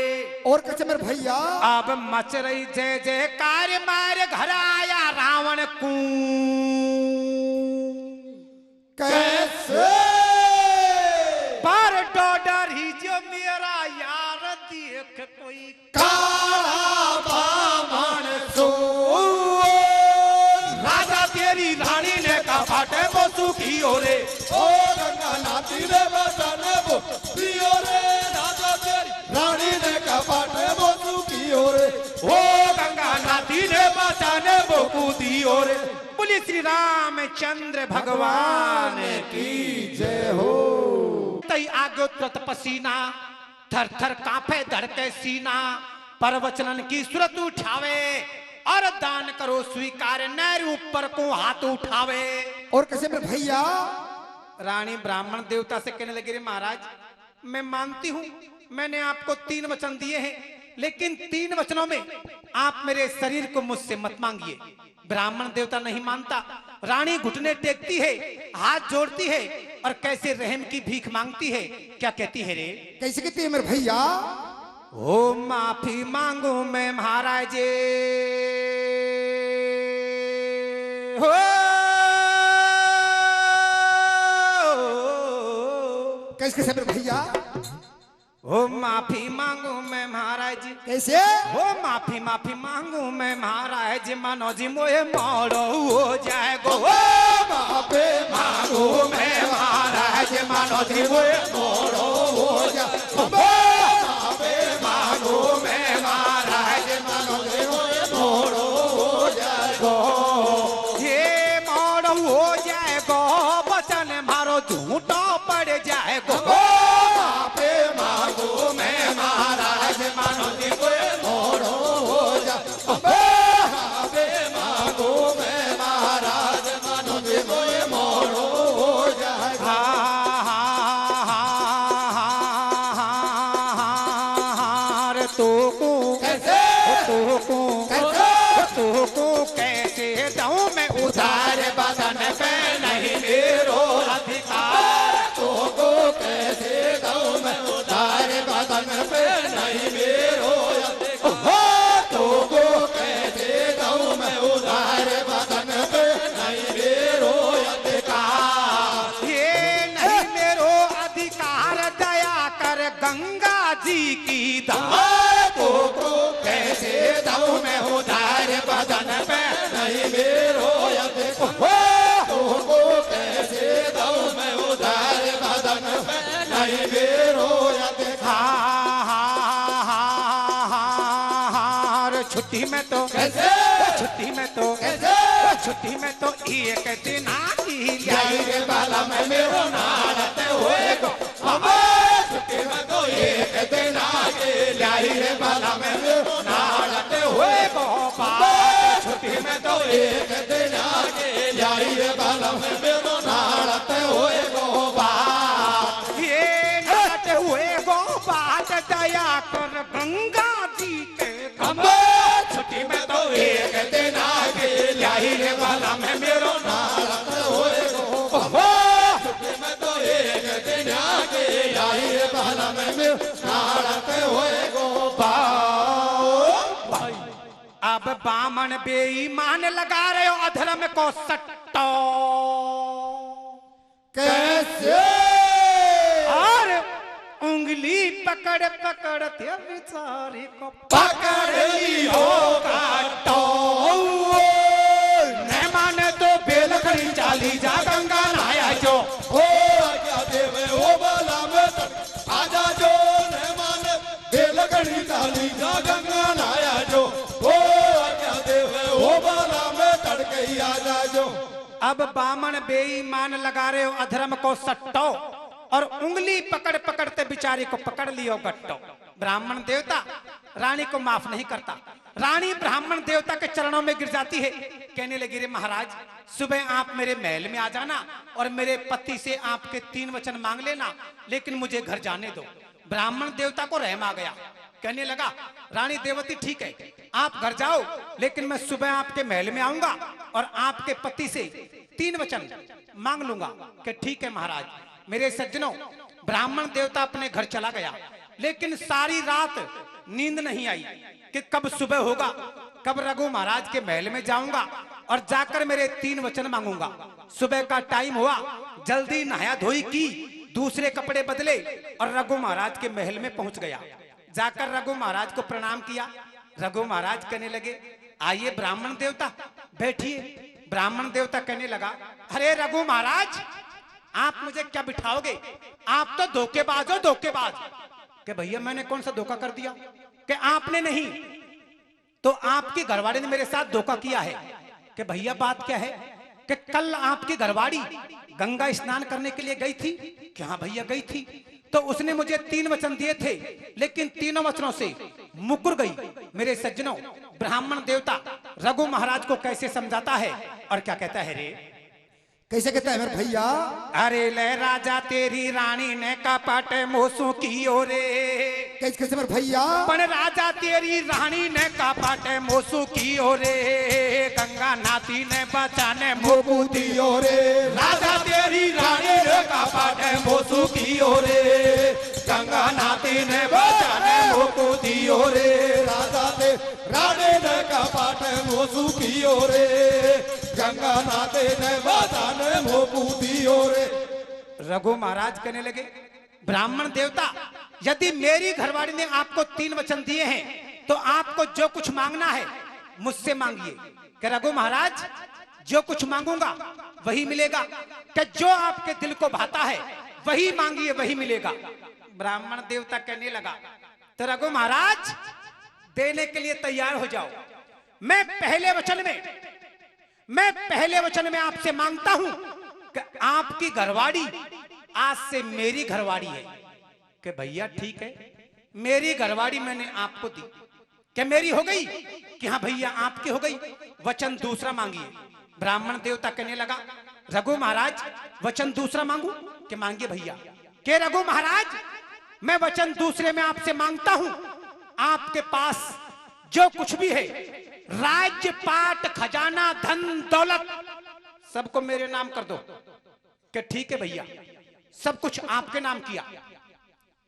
और कैसे मेरे भैया? अब मच रही जय जयकार, मारे घर आया रावण को। कैसे? पर डॉडर ही जो मेरा यार देख कोई काला बामन सो, राजा तेरी रानी ने कहा फाटे वो सुखी हो रे, ओ गंगा नाती रे बचाने वो पियो रे, राजा तेरी रानी ने कपाट वो सुखी हो रे, ओ गंगा नाती ने बचाने वो कूदी हो रे। बोले श्री रामचंद्र भगवान की जय हो। तई आगे तुरत पसीना, थर थर कांपे धड़के सीना, परवचनन की सूरत उठावे और दान करो स्वीकार, नैर ऊपर को हाथ उठावे। और कैसे मेरे भैया? रानी ब्राह्मण देवता से कहने लगी, रे महाराज मैं मानती हूँ मैंने आपको 3 वचन दिए हैं, लेकिन 3 वचनों में आप मेरे शरीर को मुझसे मत मांगिए। ब्राह्मण देवता नहीं मानता। रानी घुटने टेकती है, हाथ जोड़ती है और कैसे रहम की भीख मांगती है। क्या कहती है रे? कैसे कहती है मेरे भैया? ओ माफी मांगू मैं महाराज, हो कैसे मेरे भैया? हो माफी मांगू मैं महाराज। कैसे? हो माफी मांगू मैं महाराज, मानो जी मोए मोड़ो हो जाएगो। हो माफी मांगू मैं महाराज, मानो जी मोए मोड़ो हो जा, माफी मांगू मैं महाराज, मानो जी मोड़ो हो जाएगो। ये मोड़ो हो जाएगो, वचन मारो झूठो पड़ जाएगो। माफी मांगो मैं महाराज, मानो जी मोड़ो हो जा, माफी मांगो मैं महाराज, मानो जी मोड़ो हो जाएगा। कैसे दऊं मैं उधार, बदन पे नहीं मेरो अधिकार। को कैसे दऊं मैं उधार, बदन पे नहीं मेरो अधिकार। को कैसे दऊं मैं उधार, बदन पे नहीं मेरो अधिकार। ये नहीं मेरो अधिकार, दया कर गंगा जी की धार। को कैसे दऊं मैं उधार, बदन पे नहीं मेरो अधिकार। को कैसे दऊं मैं उधार, बदन पे नहीं मेरो अधिकार। छुट्टी में तो कैसे? छुट्टी में तो कैसे? छुट्टी में तो एक दिन आती लाई रे बाला में मेरो नाड़ते हुए गो अबे छुट्टी में तो एक दिन आगे लाई रे बाला में मेरो नाड़ते हुए गो अबे छुट्टी में तो एक दिन आगे लाई रे बाला में मेरो नाड़ते हुए गो ये नाड़ते हुए गो बात दया कर गंगा जी के अबे छुट्टी में तो एक दिन आगे लाई रे बाला में मेरो नाड़ते हुए गो अबे छुट्टी में तो एक दिन आगे लाई रे बाला में मेरो नाड़ते हुए गो अब बामन बेईमान लगा रहे हो अधर्म को सट्टो कैसे और उंगली पकड़ पकड़ते बेचारे को पकड़ लियो काटो न माने तो बेलखड़ी चाली जा गंगा नहाया जो ओ क्या देवे ओ बाला में आजा जो न माने बेलगड़ी डाली जा गंगा नाया जो ओ क्या देवे ओ बाला में तड़के आजा जो अब बामन बेईमान लगा रहे हो अधर्म को सट्टो और उंगली पकड़ पकड़ते बिचारी को पकड़ लियो गट्टो। ब्राह्मण देवता रानी को माफ नहीं करता। रानी ब्राह्मण देवता के चरणों में गिर जाती है, कहने लगी रे महाराज सुबह आप मेरे महल में आ जाना और मेरे पति से आपके 3 वचन मांग लेना, लेकिन मुझे घर जाने दो। ब्राह्मण देवता को रहम आ गया, कहने लगा रानी देवती ठीक है आप घर जाओ, लेकिन मैं सुबह आपके महल में आऊंगा और आपके पति से 3 वचन मांग लूंगा। कि ठीक है महाराज। मेरे सज्जनों ब्राह्मण देवता अपने घर चला गया, लेकिन सारी रात नींद नहीं आई कि कब सुबह होगा, कब रघु महाराज के महल में जाऊंगा और जाकर मेरे 3 वचन मांगूंगा। सुबह का टाइम हुआ, जल्दी नहाया धोई की, दूसरे कपड़े बदले और रघु महाराज के महल में पहुंच गया। जाकर रघु महाराज को प्रणाम किया। रघु महाराज कहने लगे आइए ब्राह्मण देवता बैठिए। ब्राह्मण देवता कहने लगा अरे रघु महाराज आप मुझे क्या बिठाओगे, आप तो धोखेबाज हो धोखेबाज। कि भैया मैंने कौन सा धोखा कर दिया? कि आपने नहीं तो आपकी घरवाड़ी ने मेरे साथ धोखा किया है। कि भैया बात क्या है? कि कल आपकी घरवाड़ी गंगा स्नान करने के लिए गई थी। कि हाँ भैया गई थी, तो उसने मुझे 3 वचन दिए थे, लेकिन तीनों वचनों से मुकर गई। मेरे सज्जनों ब्राह्मण देवता रघु महाराज को कैसे समझाता है और क्या कहता है रे? कैसे कहता है मेरे भैया? अरे ले राजा तेरी रानी ने कपट मोसू कियो रे। कैसे कैसे मेरे भैया? पण राजा तेरी रानी ने कपट मोसू कियो रे, गंगा नाती ने बचाने मोकू दियो रे। राजा तेरी रानी ने कपट मोसू कियो रे, गंगा नाती ने बचाने मोकू दियो रे। राजा ते रानी ने कपट मोसू कियो रे, गंगा नाते ने बचाने मोकू दियो रे। रघु महाराज कहने लगे ब्राह्मण देवता यदि मेरी घरवाड़ी ने आपको 3 वचन दिए हैं तो आपको जो कुछ मांगना है मुझसे मांगिए। कि रघु महाराज जो कुछ मांगूंगा वही मिलेगा, कि जो आपके दिल को भाता है वही मांगिए वही मिलेगा। ब्राह्मण देवता कहने लगा तो रघु महाराज देने के लिए तैयार हो जाओ। मैं पहले वचन में आपसे मांगता हूं कि आपकी घरवाड़ी आज से मेरी घरवाड़ी है। कि भैया ठीक है मेरी घरवाड़ी मैंने आपको दी, क्या मेरी हो गई? कि हाँ भैया आपकी हो गई। वचन दूसरा मांगिए। ब्राह्मण देवता कहने लगा रघु महाराज वचन दूसरा मांगू? कि मांगिए भैया। कि रघु महाराज मैं वचन दूसरे में आपसे मांगता हूं आपके पास जो कुछ भी है राज्य पाट खजाना धन दौलत सबको मेरे नाम कर दो। कि ठीक है भैया सब कुछ आपके नाम किया।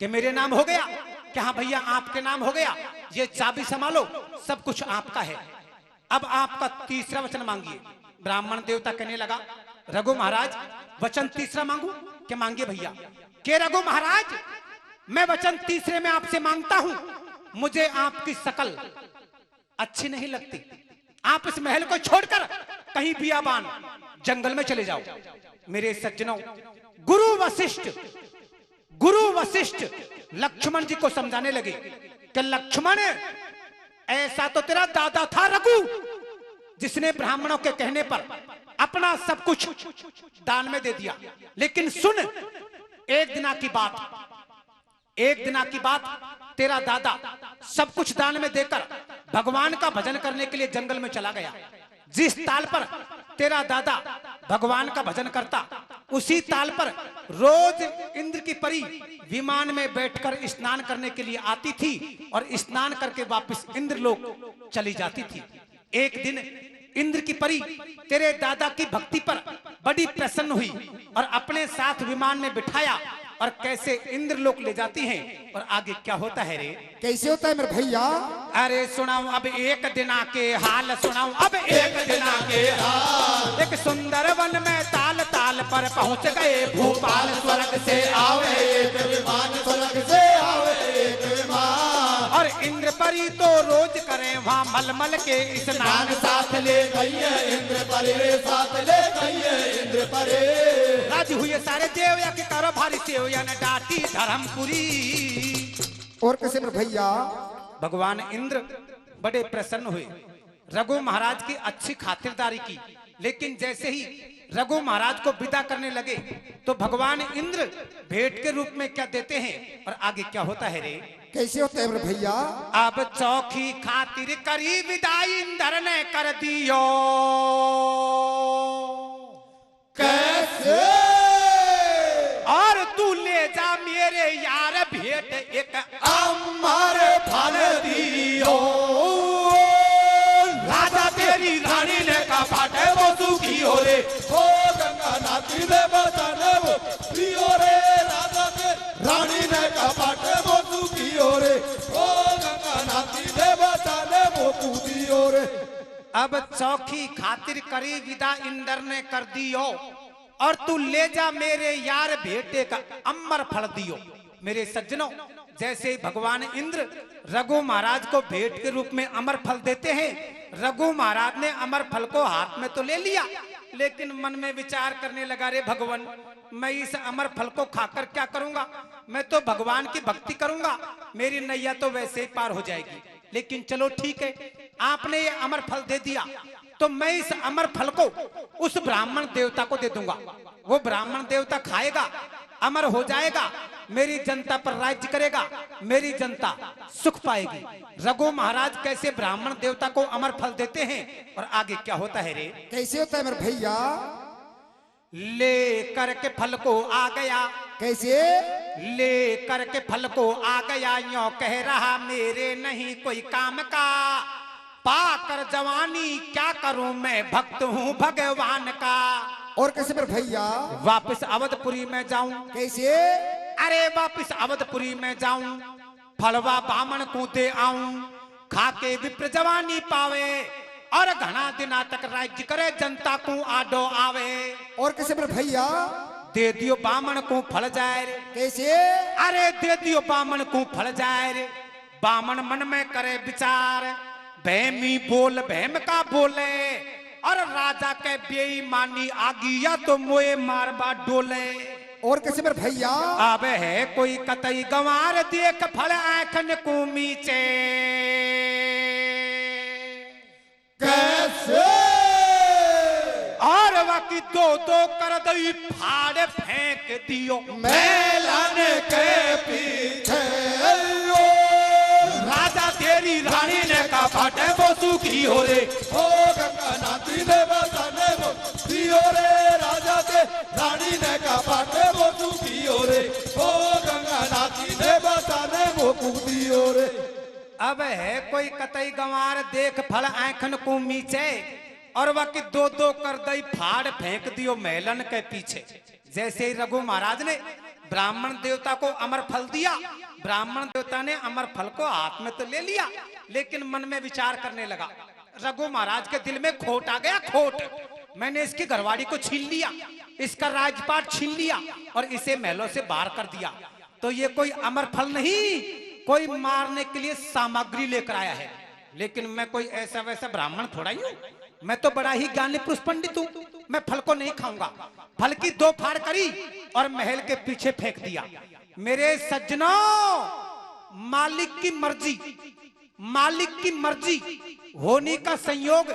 कि मेरे नाम हो गया? कि हाँ भैया आपके नाम हो गया, ये चाबी संभालो सब कुछ आपका है। अब आपका तीसरा वचन मांगिए। ब्राह्मण देवता कहने लगा रघु महाराज वचन तीसरा मांगू? कि मांगिए भैया। कि रघु महाराज मैं वचन तीसरे में आपसे मांगता हूं मुझे आपकी शकल अच्छी नहीं लगती, आप इस महल को छोड़कर कहीं बियाबान जंगल में चले जाओ। मेरे सज्जनों गुरु वशिष्ठ लक्ष्मण जी को समझाने लगे कि लक्ष्मण ऐसा तो तेरा दादा था रघु जिसने ब्राह्मणों के कहने पर अपना सब कुछ दान में दे दिया। लेकिन सुन, एक दिना की बात, तेरा दादा सब कुछ दान में देकर भगवान का भजन करने के लिए जंगल में चला गया। जिस ताल पर तेरा दादा भगवान का भजन करता, उसी ताल पर रोज इंद्र की परी विमान में बैठकर स्नान करने के लिए आती थी और स्नान करके वापस इंद्रलोक चली जाती थी। एक दिन इंद्र की परी तेरे दादा की भक्ति पर बड़ी प्रसन्न हुई और अपने साथ विमान में बिठाया और कैसे इंद्रलोक ले जाती हैं। और आगे क्या होता है रे? कैसे होता है मेरे भैया? अरे सुनाऊं अब एक दिना के हाल, सुनाऊं अब एक दिना के हाल। एक सुंदर वन में ताल ताल पर पहुंच गए भूपाल, स्वर्ग से आवे एक विमान, स्वर्ग से आवे एक विमान। और इंद्र परी तो रोज करे वहाँ मलमल के स्नान, साथ ले गई है इंद्र परी, साथ ले गई है इंद्र परी। राजी हुए सारे देवया के करो भारी सेवया ने डांटी धर्मपुरी। और कैसे मेरे भैया? भगवान इंद्र बड़े प्रसन्न हुए, रघु महाराज की अच्छी खातिरदारी की। लेकिन जैसे ही रघु महाराज को विदा करने लगे तो भगवान इंद्र भेंट के रूप में क्या देते हैं और आगे क्या होता है रे? कैसे होता है मेरे भैया? अब चौखी खातिर करी विदाई इंद्र ने कर दियो। कैसे? और तू ले जा मेरे यार भेंट एक अमर फल दियो। राजा तेरी रानी ने कहा बाटे वो सुखी हो रे। ओ गंगा नाती ने बचाने वो दियो रे, राजा के रानी ने कहा बाटे वो सुखी हो रे। ओ गंगा नाती ने बचाने वो दियो रे। अब चौखी खातिर करी विदा इंद्र ने कर दियो और तू ले जा मेरे यार बेटे का अमर फल दियो। मेरे सज्जनों, जैसे भगवान इंद्र रघु महाराज को भेंट के रूप में अमर फल देते हैं, रघु महाराज ने अमर फल को हाथ में तो ले लिया, लेकिन मन में विचार करने लगा, रे भगवान, मैं इस अमर फल को खाकर क्या करूंगा? मैं तो भगवान की भक्ति करूंगा, मेरी नैया तो वैसे ही पार हो जाएगी। लेकिन चलो ठीक है, आपने ये अमर फल दे दिया तो मैं इस अमर फल को उस ब्राह्मण देवता को दे दूंगा। वो ब्राह्मण देवता खाएगा, अमर हो जाएगा, मेरी जनता पर राज्य करेगा, मेरी जनता सुख पाएगी। रघु महाराज कैसे ब्राह्मण देवता को अमर फल देते हैं और आगे क्या होता है रे? कैसे होता है मेरे भैया? ले करके फल को आ गया। कैसे? ले करके फल को आ गया, यो कह रहा मेरे नहीं कोई काम का, पाकर जवानी क्या करूं मैं भक्त हूं भगवान का। और कैसे मेरे भैया? वापिस अवधपुरी में जाऊं। कैसे? अरे वापिस अवधपुरी में जाऊं, फलवा बामन को दे आऊं, खाके विप्र जवानी पावे और घना दिना तक राज्य करे, जनता को आडो आवे। और कैसे मेरे भैया? दे दियो बामन को फल जाए रे। कैसे? अरे दे दियो बामन को फल जाए रे। बामन मन में करे विचार, भैमी बोल भैम का बोले, और राजा के बेईमानी आगिया तो मोए मारबा डोले। और कैसे मेरे भैया? अब है कोई कतई गंवार, देख फल आंखन को मीचे। कैसे? और बाकी दो दो कर दई फाड़ फेंक दियो मैलन के पीछे। राजा तेरी रानी ने कहा बाटे वो सुखी हो रे। ओ गंगा नाती ने बचाने वो दियो रे, राजा के रानी ने कहा बाटे वो सुखी हो रे। ओ गंगा नाती ने बचाने वो दियो रे। अब है कोई कतई गंवार, देख फल आंखन को मीचे, और बाकी दो दो कर दई फाड़ फेंक दियो मेलन के पीछे। जैसे ही रघु महाराज ने ब्राह्मण देवता को अमर फल दिया, ब्राह्मण देवता ने अमर फल को हाथ में तो ले लिया, लेकिन मन में विचार करने लगा। रघु महाराज के दिल में खोट आ गया, खोट। मैंने इसकी घरवाड़ी को छीन लिया, इसका राजपाट छीन लिया और इसे महलों से बाहर कर दिया, तो ये कोई अमर फल नहीं, कोई मारने के लिए सामग्री लेकर आया है। लेकिन मैं कोई ऐसा वैसा ब्राह्मण थोड़ा ही हूं, मैं तो बड़ा ही ज्ञानी पुरुष पंडित हूं, मैं फल को नहीं खाऊंगा। फल की दो फाड़ करी और महल के पीछे फेंक दिया। मेरे सज्जनों, मालिक की मर्जी होने का संयोग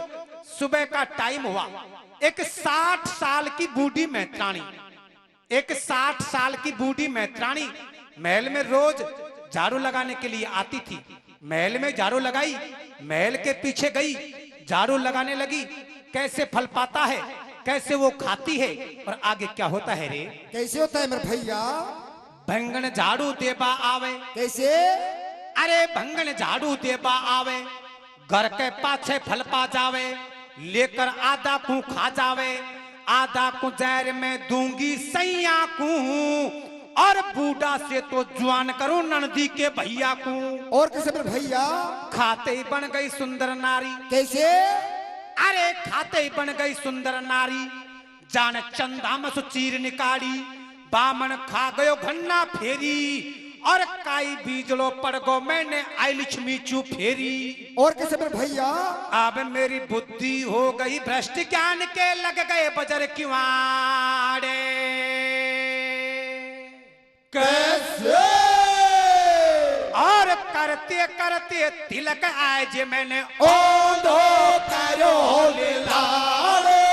सुबह का टाइम हुआ। एक 60 साल की बूढ़ी मैत्राणी, एक 60 साल की बूढ़ी मैत्राणी महल में रोज झाड़ू लगाने के लिए आती थी। महल में झाड़ू लगाई, महल के पीछे गई, झाड़ू लगाने लगी। कैसे फल पाता है, कैसे वो खाती है और आगे क्या होता है रे? कैसे होता है मेरे भैया? भंगन झाड़ू देबा आवे। कैसे? अरे भंगन झाड़ू देबा आवे, घर के पाछे फल पा जावे, लेकर आधा को खा जावे, आधा को जहर में दूंगी सैया को, और बूढ़ा से तो जवान करूं ननदी के भैया को। और कैसे मेरे भैया? खाते ही बन गई सुंदर नारी। कैसे? अरे खाते ही बन गई सुंदर नारी, जान चंदा में चीर निकाली, बामन खा गयो घन्ना फेरी, और काई बीजलो पड़ गो मैंने आई लक्ष्मी चू फेरी। और कैसे मेरे भैया? अब मेरी बुद्धि हो गई भ्रष्ट, ज्ञान के लग गए बजर किवाड़े। कैसे? और करते करते तिलक आए जे मैंने ओंधो करो लाड़े,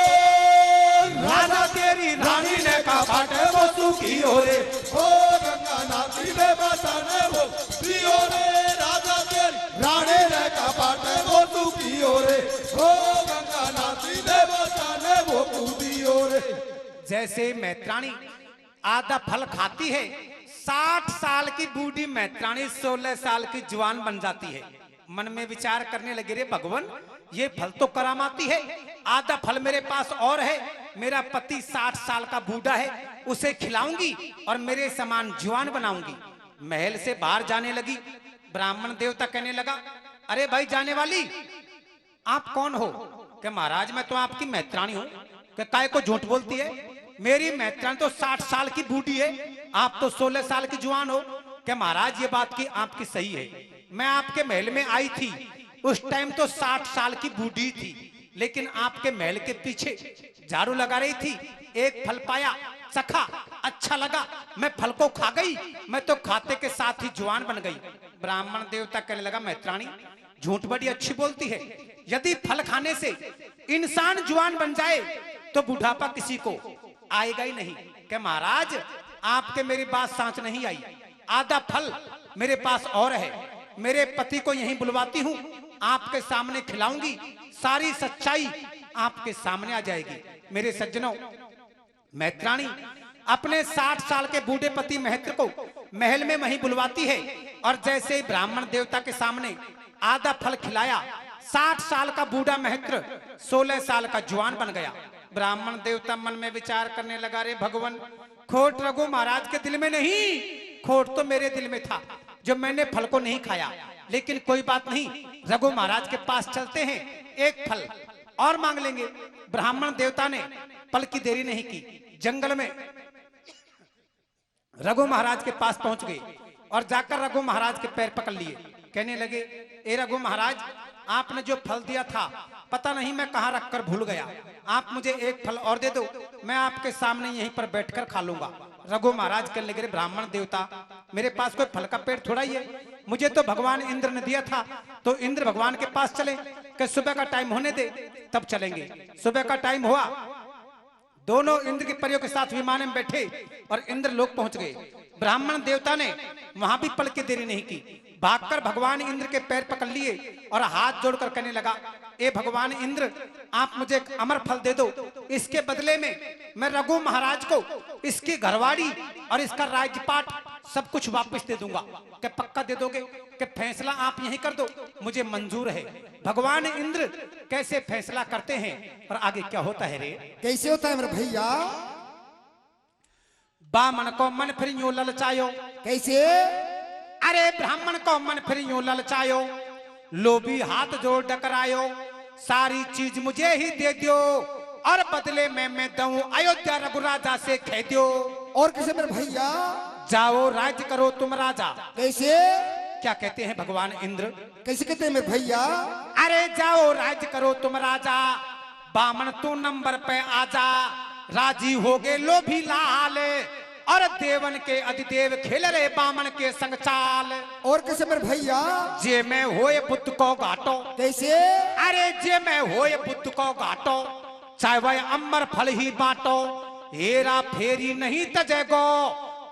राजा तेरी रानी ने कहा बाटे वो सुखी हो रे। ओ गंगा नाती ने बसाने वो पियो रे, राजा तेरी रानी ने कपाट वो तू पियो रे, ओ गंगा नाती ने बसाने वो तू पियो रे। जैसे मैत्राणी आधा फल खाती है, 60 साल की बूढ़ी मैत्राणी 16 साल की जवान बन जाती है। मन में विचार करने लगे, रे भगवान ये फल तो करामाती है, आधा फल मेरे पास और है, मेरा पति 60 साल का बूढ़ा है, उसे खिलाऊंगी और मेरे समान जवान बनाऊंगी। महल से बाहर जाने लगी। ब्राह्मण देवता कहने लगा, अरे भाई जाने वाली, आप कौन हो? कि महाराज मैं तो आपकी मैत्राणी हूं। कि काय को झूठ बोलती है? मेरी मैत्राणी तो 60 साल की बूढ़ी है, आप तो 16 साल की जवान हो। कि महाराज ये बात की आपकी सही है, मैं आपके महल में आई थी, उस टाइम तो 60 साल की बूढ़ी थी, लेकिन आपके महल के पीछे झाड़ू लगा रही थी, एक फल पाया, चखा, अच्छा लगा, मैं फल को खा गई, मैं तो खाते के साथ ही जवान बन गई। ब्राह्मण देवता कहने लगा, मैत्राणी झूठ बड़ी अच्छी बोलती है, यदि फल खाने से इंसान जवान बन जाए तो बुढ़ापा किसी को आएगा ही नहीं। कि महाराज आपके मेरी बात सांच नहीं आई, आधा फल मेरे पास और है, मेरे पति को यहीं बुलवाती हूं, आपके सामने खिलाऊंगी, सारी सच्चाई आपके सामने आ जाएगी। मेरे सज्जनों, मैत्राणी अपने 60 साल के बूढ़े पति महत्र को महल में वहीं बुलवाती है, और जैसे ही ब्राह्मण देवता के सामने आधा फल खिलाया, 60 साल का बूढ़ा महत्र 16 साल का जवान बन गया। ब्राह्मण देवता मन में विचार करने लगा, रे भगवान खोट रघु महाराज के दिल में नहीं, खोट तो मेरे दिल में था जो मैंने फल को नहीं खाया। लेकिन कोई बात नहीं, रघु महाराज के पास चलते हैं, एक फल और मांग लेंगे। ब्राह्मण देवता ने पल की देरी नहीं की, जंगल में रघु महाराज के पास पहुंच गए और जाकर रघु महाराज के पैर पकड़ लिए। कहने लगे, ए रघु महाराज, आपने जो फल दिया था पता नहीं मैं कहां रखकर भूल गया, आप मुझे एक फल और दे दो, मैं आपके सामने यहीं पर बैठकर खा लूंगा। रघु महाराज कहने लगे, ब्राह्मण देवता मेरे पास कोई फल का पेड़ थोड़ा ही है, मुझे तो भगवान इंद्र ने दिया था, तो इंद्र भगवान के पास चले कि सुबह का टाइम होने दे तब चलेंगे। सुबह का टाइम हुआ, दोनों इंद्र की परियों के साथ विमान में बैठे और इंद्र लोक पहुंच गए। ब्राह्मण देवता ने वहां भी पल की देरी नहीं की, भागकर भगवान इंद्र के पैर पकड़ लिए और हाथ जोड़कर कहने लगा, ए भगवान इंद्र, आप मुझे एक अमर फल दे दो, इसके बदले में मैं रघु महाराज को इसकी घरवाड़ी और इसका राजपाट सब कुछ वापस दे दूंगा। क्या पक्का दे दोगे? कि फैसला आप यही कर दो, मुझे मंजूर है। भगवान इंद्र कैसे फैसला करते हैं और आगे क्या होता है रे? कैसे होता है मेरे भैया? बामन को मन फिर यूं ललचायो। कैसे? अरे ब्राह्मण को मन फिर यूं ललचायो, लोभी हाथ जोड़ डकरायो, सारी चीज मुझे ही दे दो और बदले में मैं दूं अयोध्या रघुराजा से कह दो। और कैसे मेरे भैया? जाओ राज्य करो तुम राजा। कैसे? क्या कहते हैं भगवान इंद्र? कैसे कहते हैं मेरे भैया? अरे जाओ राज्य करो तुम राजा, बामन तू नंबर पे आजा, राजी हो गए लोभी लाल, और देवन के अधिदेव खेल रे बामन के संग चाल। और कैसे मेरे भैया? जे मैं होए बुद्ध को घाटो। कैसे? अरे जे मैं होए बुद्ध को घाटो, चाहे वह अमर फल ही बांटो, हेरा फेरी नहीं तजेगो,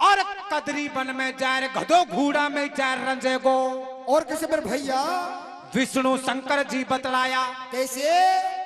और कदरी बन में जाए गधो घूड़ा में जाए रंजेगो। और कैसे मेरे भैया? विष्णु शंकर जी बतलाया कैसे?